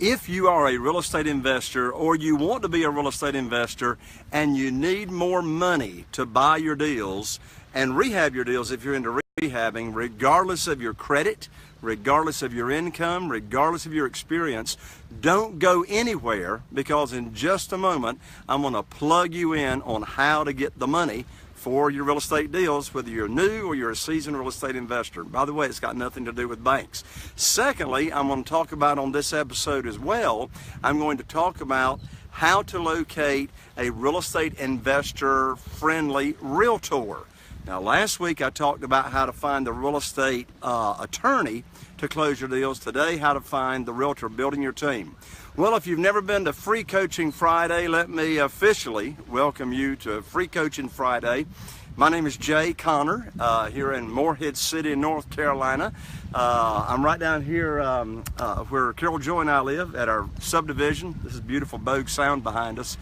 If you are a real estate investor or you want to be a real estate investor and you need more money to buy your deals and rehab your deals if you're into rehabbing, regardless of your credit, regardless of your income, regardless of your experience, don't go anywhere, because in just a moment I'm going to plug you in on how to get the money for your real estate deals, whether you're new or you're a seasoned real estate investor. By the way, it's got nothing to do with banks. Secondly, I'm going to talk about on this episode as well, I'm going to talk about how to locate a real estate investor friendly realtor. Now, last week I talked about how to find the real estate attorney to close your deals. Today, how to find the realtor building your team. Well, if you've never been to Free Coaching Friday, let me officially welcome you to Free Coaching Friday. My name is Jay Connor, here in Morehead City, North Carolina. I'm right down here where Carol Joy and I live at our subdivision. This is beautiful Bogue Sound behind us.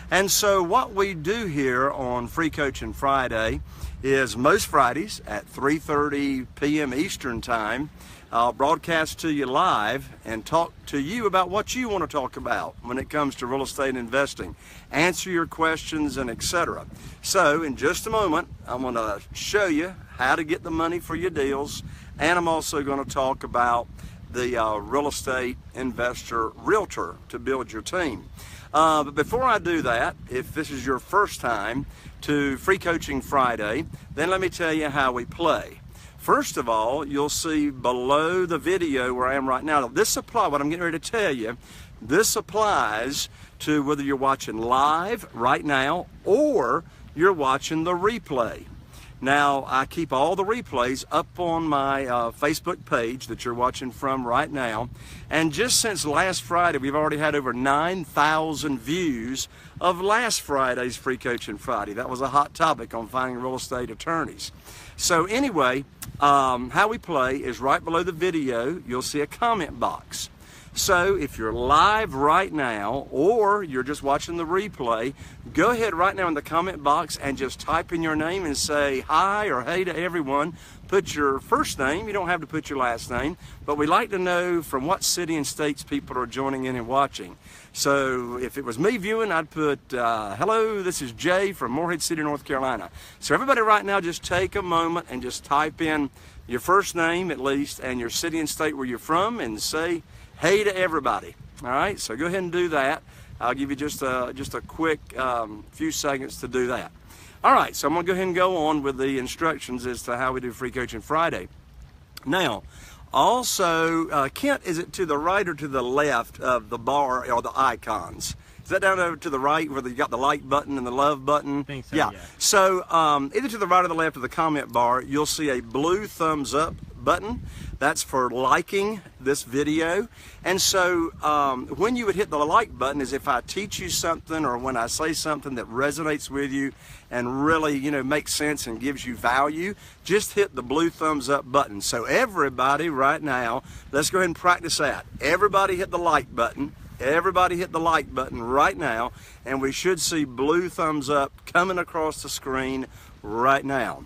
And so what we do here on Free Coaching Friday is most Fridays at 3:30 p.m. Eastern Time, I'll broadcast to you live and talk to you about what you want to talk about when it comes to real estate investing, answer your questions, and etc. So in just a moment, I'm going to show you how to get the money for your deals, and I'm also going to talk about the real estate investor realtor to build your team. But before I do that, if this is your first time to Free Coaching Friday, then let me tell you how we play. First of all, you'll see below the video where I am right now. This applies, what I'm getting ready to tell you, this applies to whether you're watching live right now or you're watching the replay. Now, I keep all the replays up on my Facebook page that you're watching from right now. And just since last Friday, we've already had over 9,000 views of last Friday's Free Coaching Friday. That was a hot topic on finding real estate attorneys. So anyway, how we play is right below the video, you'll see a comment box. So if you're live right now or you're just watching the replay, go ahead right now in the comment box and just type in your name and say hi or hey to everyone. Put your first name, you don't have to put your last name, but we like to know from what city and states people are joining in and watching. So if it was me viewing, I'd put, hello, this is Jay from Morehead City, North Carolina. So everybody right now, just take a moment and just type in your first name at least and your city and state where you're from and say hey to everybody. All right, so go ahead and do that. I'll give you just a quick few seconds to do that. All right, so I'm going to go ahead and go on with the instructions as to how we do Free Coaching Friday. Now, also, Kent, is it to the right or to the left of the bar or the icons? Is that down over to the right where you got the like button and the love button? I think so, yeah. So either to the right or the left of the comment bar, you'll see a blue thumbs up button. That's for liking this video. And so when you would hit the like button is if I teach you something or when I say something that resonates with you and really, makes sense and gives you value, just hit the blue thumbs up button. So everybody right now, let's go ahead and practice that. Everybody hit the like button. Everybody hit the like button right now, and we should see blue thumbs up coming across the screen right now.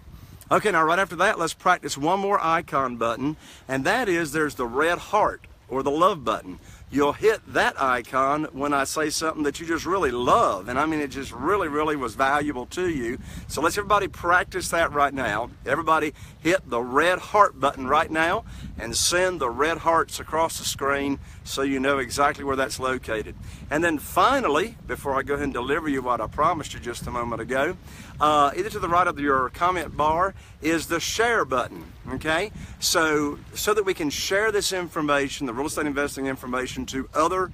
Okay, now right after that, let's practice one more icon button, and that is there's the red heart or the love button. You'll hit that icon when I say something that you just really love, and I mean it just really, really was valuable to you. So let's everybody practice that right now. Everybody hit the red heart button right now and send the red hearts across the screen so you know exactly where that's located. And then finally, before I go ahead and deliver you what I promised you just a moment ago, either to the right of your comment bar is the share button, okay? So that we can share this information, the real estate investing information, to other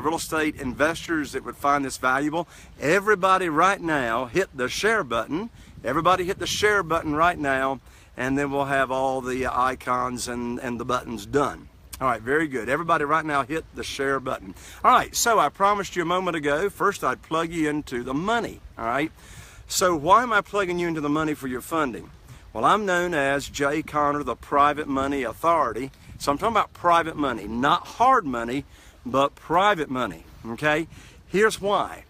real estate investors that would find this valuable. Everybody right now hit the share button. Everybody hit the share button right now, and then we'll have all the icons and the buttons done. All right, very good. Everybody right now hit the share button. All right, so I promised you a moment ago, first I'd plug you into the money, all right? So why am I plugging you into the money for your funding? Well, I'm known as Jay Connor, the Private Money Authority. So I'm talking about private money, not hard money, but private money, okay? Here's why.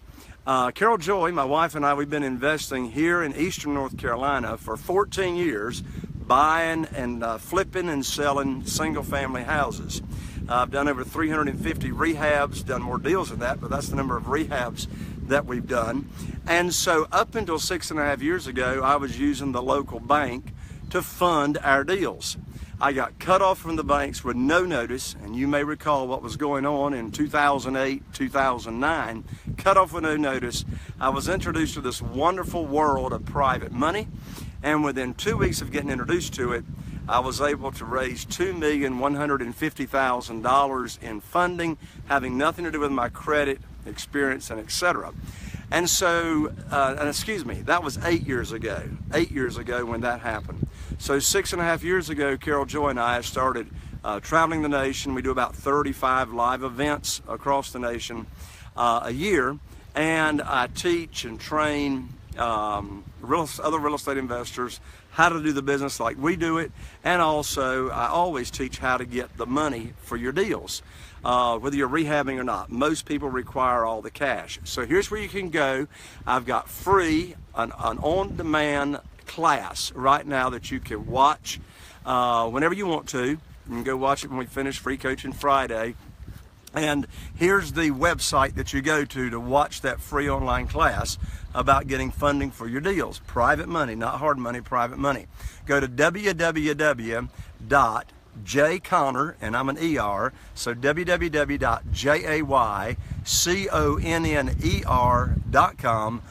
Carol Joy, my wife and I, we've been investing here in Eastern North Carolina for 14 years, buying and flipping and selling single-family houses. I've done over 350 rehabs, done more deals than that, but that's the number of rehabs that we've done. And so up until 6.5 years ago, I was using the local bank to fund our deals. I got cut off from the banks with no notice, and you may recall what was going on in 2008, 2009, cut off with no notice. I was introduced to this wonderful world of private money, and within 2 weeks of getting introduced to it, I was able to raise $2,150,000 in funding, having nothing to do with my credit, experience, and etc. And so, that was 8 years ago. 8 years ago when that happened. So 6.5 years ago, Carol Joy and I started traveling the nation. We do about 35 live events across the nation a year, and I teach and train other real estate investors how to do the business like we do it, and also I always teach how to get the money for your deals. Whether you're rehabbing or not, most people require all the cash. So here's where you can go. I've got free, an on-demand class right now that you can watch whenever you want to. You can go watch it when we finish Free Coaching Friday. And here's the website that you go to watch that free online class about getting funding for your deals. Private money, not hard money, private money. Go to www.jayconner, and I'm an ER, so www.jayconner.com/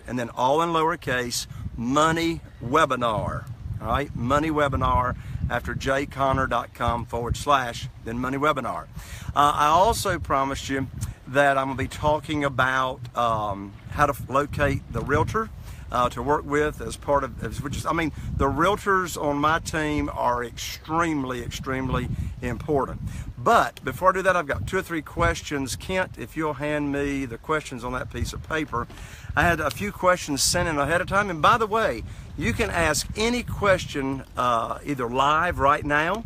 and then all in lowercase, money webinar. All right, money webinar after jayconner.com / then money webinar. I also promised you that I'm going to be talking about how to locate the realtor to work with as part of, the realtors on my team are extremely, extremely important. But before I do that, I've got 2 or 3 questions. Kent, if you'll hand me the questions on that piece of paper. I had a few questions sent in ahead of time. And by the way, you can ask any question either live right now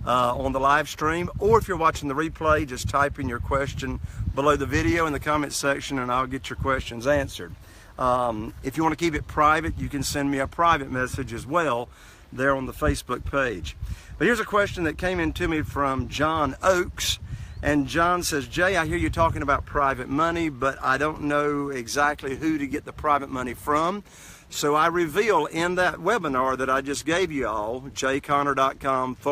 on the live stream, or if you're watching the replay, just type in your question below the video in the comment section and I'll get your questions answered. If you want to keep it private, you can send me a private message as well there on the Facebook page. But here's a question that came in to me from John Oakes. And John says, Jay, I hear you talking about private money, but I don't know exactly who to get the private money from. So I reveal in that webinar that I just gave you all, jayconner.com /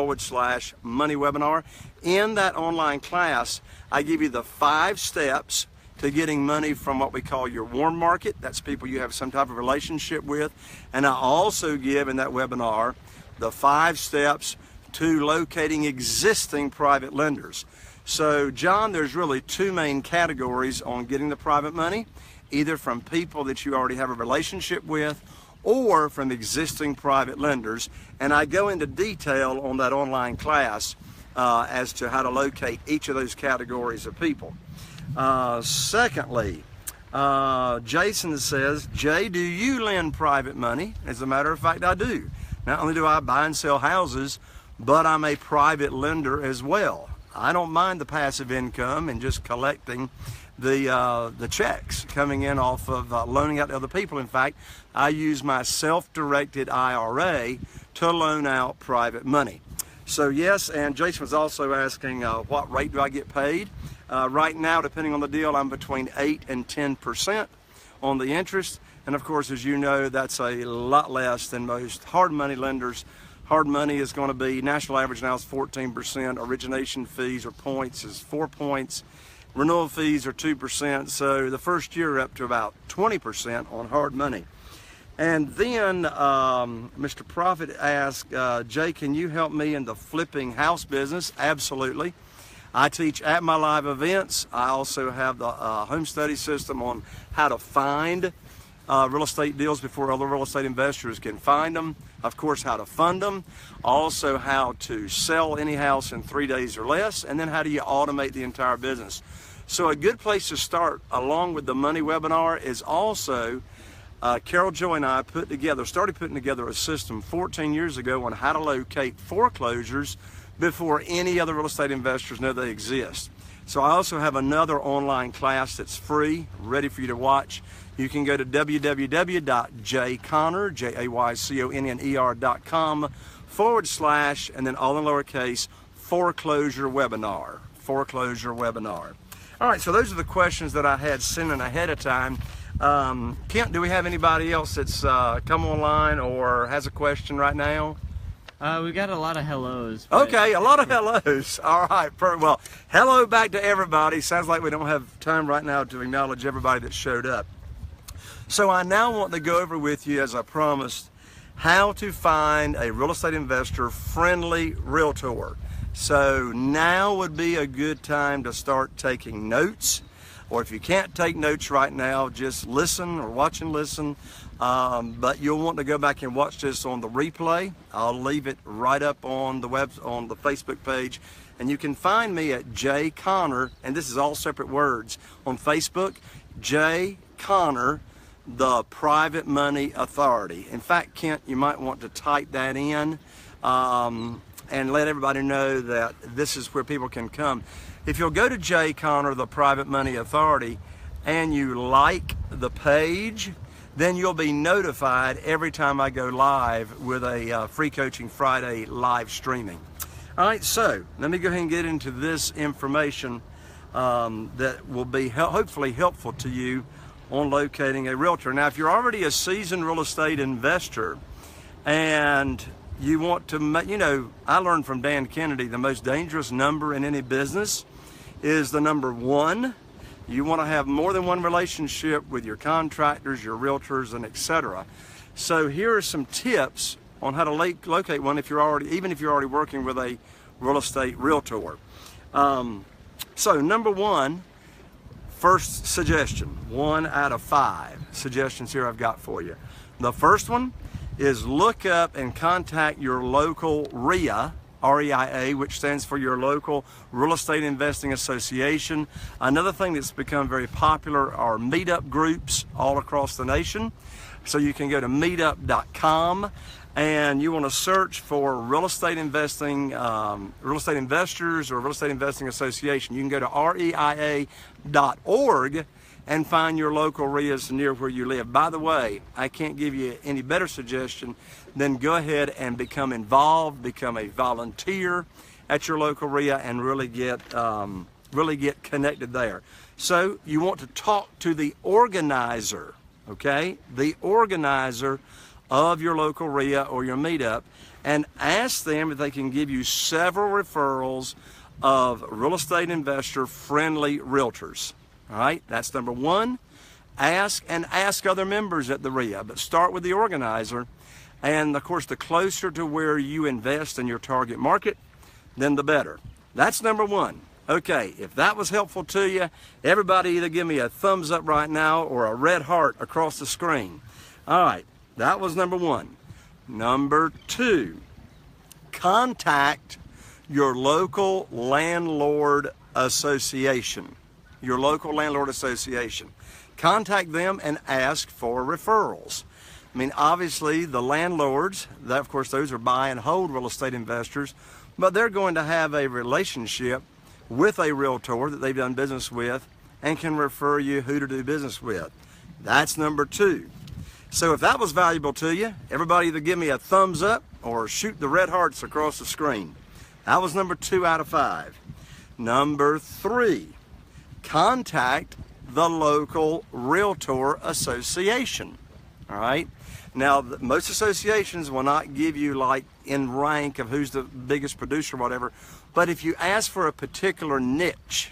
money webinar. In that online class, I give you the 5 steps to getting money from what we call your warm market. That's people you have some type of relationship with. And I also give in that webinar the 5 steps to locating existing private lenders. So John, there's really 2 main categories on getting the private money, either from people that you already have a relationship with or from existing private lenders. And I go into detail on that online class as to how to locate each of those categories of people. Secondly, Jason says, Jay, do you lend private money? As a matter of fact, I do. Not only do I buy and sell houses, but I'm a private lender as well. I don't mind the passive income and just collecting the checks coming in off of loaning out to other people. In fact, I use my self-directed IRA to loan out private money. So yes, and Jason was also asking what rate do I get paid? Right now, depending on the deal, I'm between 8 and 10% on the interest. And of course, as you know, that's a lot less than most hard money lenders. Hard money is going to be, national average now is 14%. Origination fees or points is 4 points. Renewal fees are 2%. So the first year up to about 20% on hard money. And then Mr. Profit asked, Jay, can you help me in the flipping house business? Absolutely. I teach at my live events. I also have the home study system on how to find real estate deals before other real estate investors can find them. Of course, how to fund them. Also, how to sell any house in 3 days or less. And then how do you automate the entire business? So a good place to start, along with the money webinar, is also Carol Joy and I started putting together a system 14 years ago on how to locate foreclosures before any other real estate investors know they exist. So I also have another online class that's free, ready for you to watch. You can go to www.jayconner.com / and then all in lowercase Foreclosure Webinar. Foreclosure Webinar. All right, so those are the questions that I had sent in ahead of time. Kent, do we have anybody else that's come online or has a question right now? We got a lot of hellos. Okay, a lot of hellos. All right, well, hello back to everybody. Sounds like we don't have time right now to acknowledge everybody that showed up. So I now want to go over with you, as I promised, how to find a real estate investor friendly realtor. So now would be a good time to start taking notes, or if you can't take notes right now, just listen or watch and listen. But you'll want to go back and watch this on the replay. I'll leave it right up on the Facebook page, and you can find me at J Connor, and this is all separate words on Facebook. J Connor, the Private Money Authority. In fact, Kent, you might want to type that in and let everybody know that this is where people can come. If you'll go to J Connor, the Private Money Authority, and you like the page, then you'll be notified every time I go live with a Free Coaching Friday live streaming. All right, so let me go ahead and get into this information that will be hopefully helpful to you on locating a realtor. Now, if you're already a seasoned real estate investor and you want to, I learned from Dan Kennedy, the most dangerous number in any business is the number 1. You want to have more than one relationship with your contractors, your realtors, and etc. So here are some tips on how to locate one even if you're already working with a real estate realtor. So number 1, first suggestion, 1 out of 5 suggestions here I've got for you. The first one is look up and contact your local REIA, REIA, which stands for your local Real Estate Investing Association. Another thing that's become very popular are meetup groups all across the nation. So you can go to meetup.com and you want to search for real estate investing, real estate investors or real estate investing association. You can go to reia.org and find your local REIAs near where you live. By the way, I can't give you any better suggestion than go ahead and become involved, become a volunteer at your local REIA, and really get connected there. So you want to talk to the organizer, okay? The organizer of your local REIA or your meetup, and ask them if they can give you several referrals of real estate investor friendly realtors. All right, that's number 1. Ask other members at the REIA, but start with the organizer. And of course, the closer to where you invest in your target market, then the better. That's number 1. Okay, if that was helpful to you, everybody either give me a thumbs up right now or a red heart across the screen. All right, that was number 1. Number 2, contact your local landlord association. Your local landlord association. Contact them and ask for referrals. I mean, obviously the landlords, of course, those are buy and hold real estate investors, but they're going to have a relationship with a realtor that they've done business with and can refer you who to do business with. That's number 2. So if that was valuable to you, everybody either give me a thumbs up or shoot the red hearts across the screen. That was number 2 out of 5. Number 3, contact the local realtor association. All right. Now, most associations will not give you like in rank of who's the biggest producer or whatever, but if you ask for a particular niche,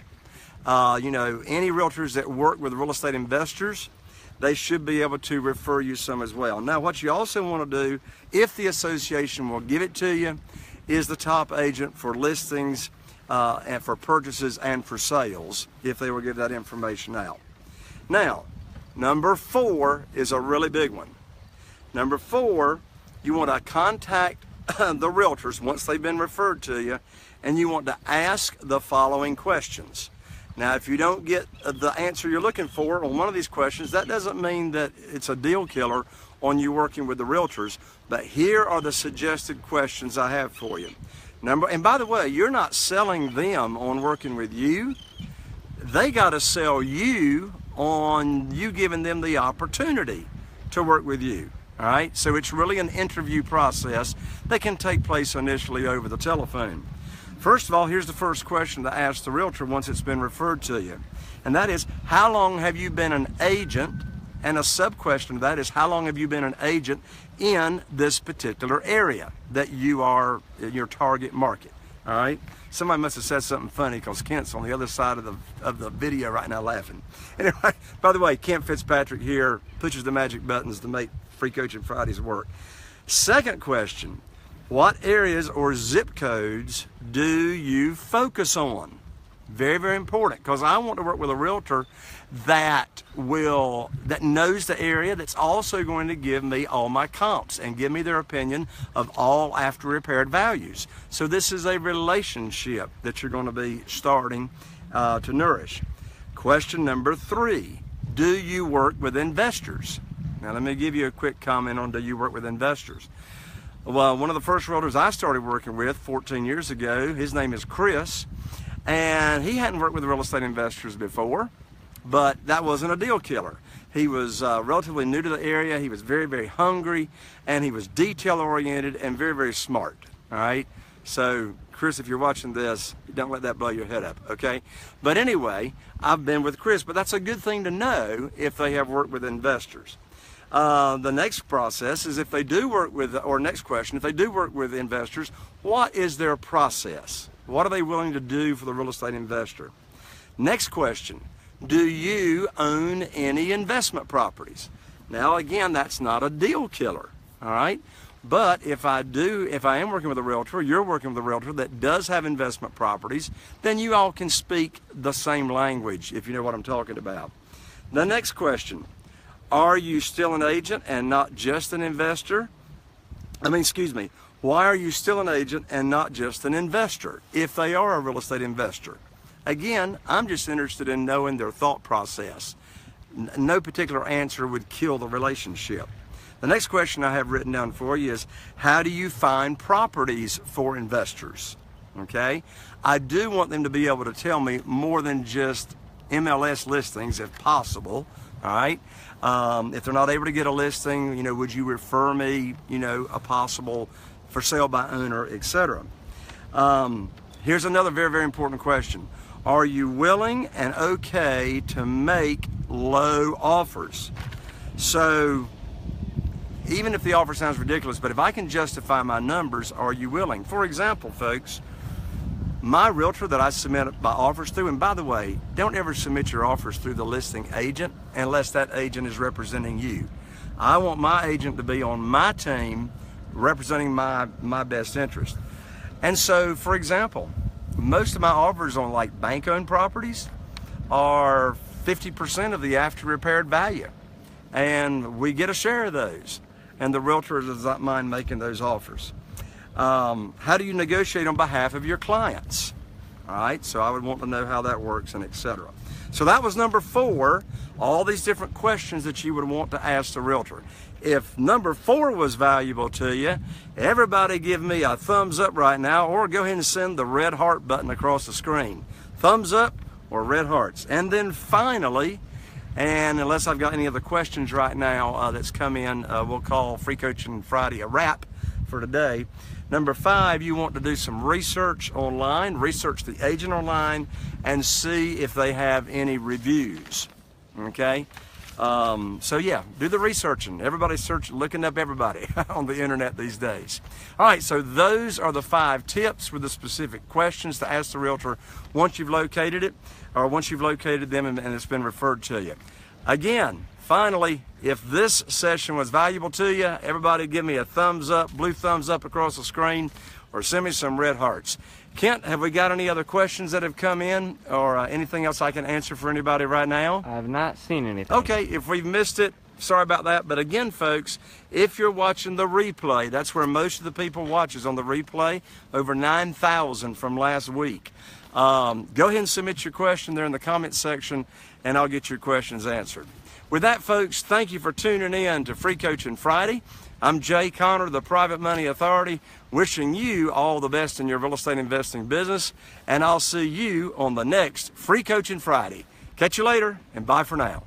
any realtors that work with real estate investors, they should be able to refer you some as well. Now, what you also want to do, if the association will give it to you, is the top agent for listings and for purchases and for sales, if they will give that information out. Now, number 4 is a really big one. Number 4, you want to contact the realtors once they've been referred to you, and you want to ask the following questions. Now, if you don't get the answer you're looking for on one of these questions, that doesn't mean that it's a deal killer on you working with the realtors, but here are the suggested questions I have for you. And by the way, you're not selling them on working with you. They got to sell you on you giving them the opportunity to work with you. All right, so it's really an interview process that can take place initially over the telephone. First of all, here's the first question to ask the realtor once it's been referred to you. And that is, how long have you been an agent? And a sub-question to that is, how long have you been an agent in this particular area that you are your target market? All right? Somebody must have said something funny because Kent's on the other side of the video right now laughing. Anyway, by the way, Kent Fitzpatrick here pushes the magic buttons to make Free Coaching Fridays work. Second question, what areas or zip codes do you focus on? Very, very important, because I want to work with a realtor that knows the area, that's also going to give me all my comps and give me their opinion of all after repaired values. So this is a relationship that you're going to be starting to nourish. Question number 3, do you work with investors? Now let me give you a quick comment on do you work with investors. Well, one of the first realtors I started working with 14 years ago, his name is Chris, and he hadn't worked with real estate investors before, but that wasn't a deal killer. He was relatively new to the area. He was very, very hungry, and he was detail oriented and very, very smart. All right. So Chris, if you're watching this, don't let that blow your head up. Okay. But anyway, I've been with Chris, but that's a good thing to know if they have worked with investors. The next process is if they do work with, or next question, if they do work with investors, what is their process? What are they willing to do for the real estate investor? Next question, do you own any investment properties? Now again, that's not a deal killer, all right? But if I am working with a realtor, you're working with a realtor that does have investment properties, then you all can speak the same language, if you know what I'm talking about. The next question, are you still an agent and not just an investor? Why are you still an agent and not just an investor if they are a real estate investor? Again, I'm just interested in knowing their thought process. No particular answer would kill the relationship. The next question I have written down for you is, how do you find properties for investors? Okay? I do want them to be able to tell me more than just MLS listings if possible. All right. If they're not able to get a listing, would you refer me, a possible for sale by owner, etc. Here's another very, very important question. Are you willing and okay to make low offers? So even if the offer sounds ridiculous, but if I can justify my numbers, are you willing? For example, folks, my realtor that I submit my offers through, and by the way, don't ever submit your offers through the listing agent unless that agent is representing you. I want my agent to be on my team representing my best interest. And so, for example, most of my offers on like bank-owned properties are 50% of the after repaired value. And we get a share of those. And the realtor does not mind making those offers. How do you negotiate on behalf of your clients? All right, so I would want to know how that works and etc. So that was number 4, all these different questions that you would want to ask the realtor. If number 4 was valuable to you, everybody give me a thumbs up right now, or go ahead and send the red heart button across the screen. Thumbs up or red hearts. And then finally, and unless I've got any other questions right now that's come in, we'll call Free Coaching Friday a wrap for today. Number 5, you want to do some research online, research the agent online, and see if they have any reviews, okay? So yeah, do the researching. Everybody's looking up everybody on the internet these days. All right, so those are the 5 tips with the specific questions to ask the realtor once you've located it, or once you've located them and it's been referred to you. Again, finally, if this session was valuable to you, everybody give me a thumbs up, blue thumbs up across the screen, or send me some red hearts. Kent, have we got any other questions that have come in, or anything else I can answer for anybody right now? I have not seen anything. Okay, if we've missed it, sorry about that. But again, folks, if you're watching the replay, that's where most of the people watch is on the replay, over 9,000 from last week. Go ahead and submit your question there in the comment section, and I'll get your questions answered. With that, folks, thank you for tuning in to Free Coaching Friday. I'm Jay Connor, the Private Money Authority, wishing you all the best in your real estate investing business, and I'll see you on the next Free Coaching Friday. Catch you later, and bye for now.